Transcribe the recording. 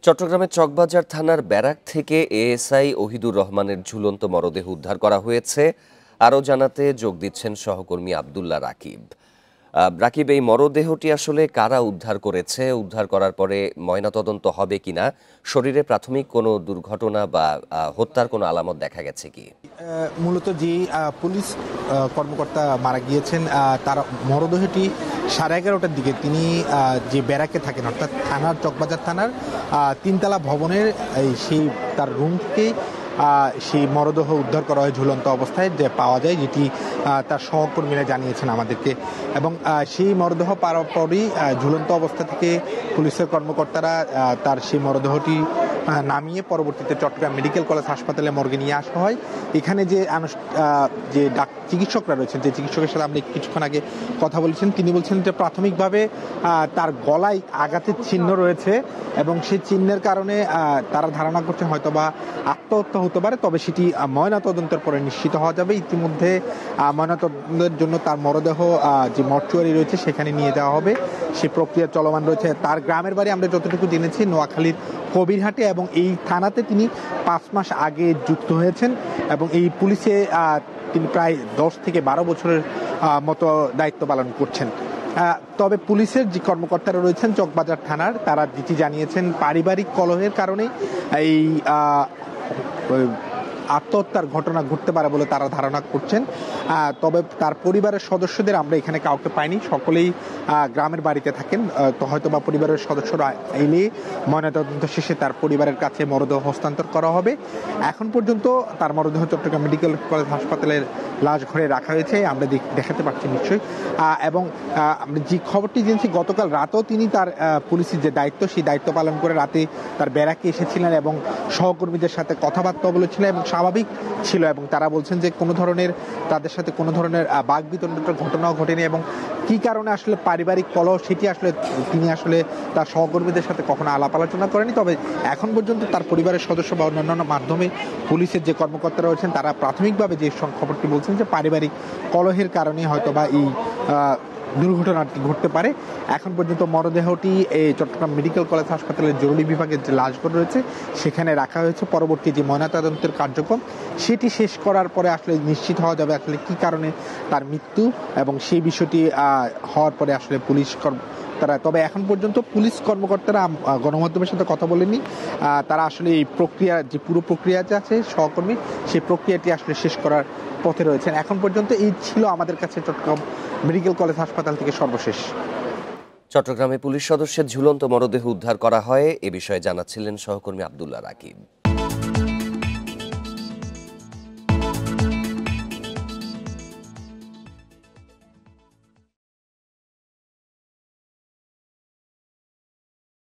চট্টগ্রামের চকবাজার থানার ব্যারাক থেকে এএসআই ওহিদুর রহমানের ঝুলন্ত মরদেহ উদ্ধার করা হয়েছে। আরও জানাতে যোগ দিচ্ছেন সহকর্মী আবদুল্লাহ রাকিব। রাকিব, এই মরদেহটি আসলে কারা উদ্ধার করেছে? উদ্ধার করার পরে ময়নাতদন্ত হবে কিনা? শরীরে প্রাথমিক কোনো দুর্ঘটনা বা হত্যার কোনো আলামত দেখা গেছে কি? মূলত যে পুলিশ কর্মকর্তা মারা গিয়েছেন, তার মরদেহটি 11:30টার দিকে তিনি যে ব্যারাকে থাকেন, অর্থাৎ থানার চকবাজার থানার 3তলা ভবনের সেই তার রুম থেকে সেই মরদেহ উদ্ধার করা হয় ঝুলন্ত অবস্থায় যে পাওয়া যায়, যেটি তার সহকর্মীরা জানিয়েছেন আমাদেরকে। এবং সেই মরদেহ পাওয়ার পরই ঝুলন্ত অবস্থা থেকে পুলিশের কর্মকর্তারা তার সেই মরদেহটি নামিয়ে পরবর্তীতে চট্টগ্রাম মেডিকেল কলেজ হাসপাতালে মর্গে নিয়ে আসা হয়। এখানে যে চিকিৎসকরা রয়েছেন, যে চিকিৎসকের সাথে আমরা কিছুক্ষণ আগে কথা বলেছেন, তিনি বলছেন যে প্রাথমিকভাবে তার গলায় আঘাতের চিহ্ন রয়েছে এবং সেই চিহ্নের কারণে তারা ধারণা করছেন হয়তোবা আত্মহত্যা হতে পারে, তবে সেটি ময়নাতদন্তের পরে নিশ্চিত হওয়া যাবে। ইতিমধ্যে ময়নাতদন্তের জন্য তার মরদেহ যে মর্চুয়ারি রয়েছে সেখানে নিয়ে যাওয়া হবে, সেই প্রক্রিয়া চলমান রয়েছে। তার গ্রামের বাড়ি আমরা যতটুকু জেনেছি নোয়াখালীর কবিরহাটে, এবং এই থানাতে তিনি 5 মাস আগে যুক্ত হয়েছেন এবং এই পুলিশে তিনি প্রায় 10 থেকে 12 বছরের মতো দায়িত্ব পালন করছেন। তবে পুলিশের যে কর্মকর্তারা রয়েছেন চকবাজার থানার, তারা যেটি জানিয়েছেন পারিবারিক কলহের কারণে এই আত্মহত্যার ঘটনা ঘটতে পারে বলে তারা ধারণা করছেন। তবে তার পরিবারের সদস্যদের আমরা এখানে কাউকে পাইনি, সকলেই গ্রামের বাড়িতে থাকেন। তো হয়তো বা পরিবারের সদস্যরা এলে ময়নাতদন্ত শেষে তার পরিবারের কাছে মরদেহ হস্তান্তর করা হবে। এখন পর্যন্ত তার মরদেহ চট্টগ্রাম মেডিকেল কলেজ হাসপাতালের লাশ ঘরে রাখা হয়েছে, আমরা দেখাতে পারছি নিশ্চয়ই। এবং আমরা যে খবরটি জেনেছি, গতকাল রাতেও তিনি তার পুলিশের যে দায়িত্ব, সেই দায়িত্ব পালন করে রাতে তার ব্যারাকে এসেছিলেন এবং সহকর্মীদের সাথে কথাবার্তা বলেছিলেন এবং স্বাভাবিক ছিল। এবং তারা বলছেন যে তাদের সাথে কোনো ধরনের বাকবিতণ্ডার ঘটনাও ঘটেনি এবং কি কারণে আসলে পারিবারিক কলহ সেটি আসলে তিনি আসলে তার সহকর্মীদের সাথে কখনো আলাপ আলোচনা করেনি। তবে এখন পর্যন্ত তার পরিবারের সদস্য বা অন্যান্য মাধ্যমে পুলিশের যে কর্মকর্তারা রয়েছেন তারা প্রাথমিকভাবে যে খবরটি বলছেন যে পারিবারিক কলহের কারণে হয়তো বা এই দুর্ঘটনাটি ঘটতে পারে। এখন পর্যন্ত মরদেহটি এই চট্টগ্রাম মেডিকেল কলেজ হাসপাতালের জরুরি বিভাগের যে লাশঘর রয়েছে সেখানে রাখা হয়েছে। পরবর্তী যে ময়নাতদন্তের কার্যক্রম সেটি শেষ করার পরে আসলে নিশ্চিত হওয়া যাবে আসলে কি কারণে তার মৃত্যু, এবং সেই বিষয়টি হওয়ার পরে আসলে তবে এখন পর্যন্ত পুলিশ কর্মকর্তারা গণমাধ্যমের সাথে কথা বলেনি। তারা আসলে এই প্রক্রিয়া, যে পুরো প্রক্রিয়া যে আছে সহকর্মী, সেই প্রক্রিয়াটি আসলে শেষ করার পথে রয়েছেন। এখন পর্যন্ত এই ছিল আমাদের কাছে চট্টগ্রাম মেডিকেল কলেজ হাসপাতাল থেকে সর্বশেষ। চট্টগ্রামে পুলিশ সদস্যের ঝুলন্ত মরদেহ উদ্ধার করা হয়, এ বিষয়ে জানাচ্ছিলেন সহকর্মী আবদুল্লাহ রাকিব।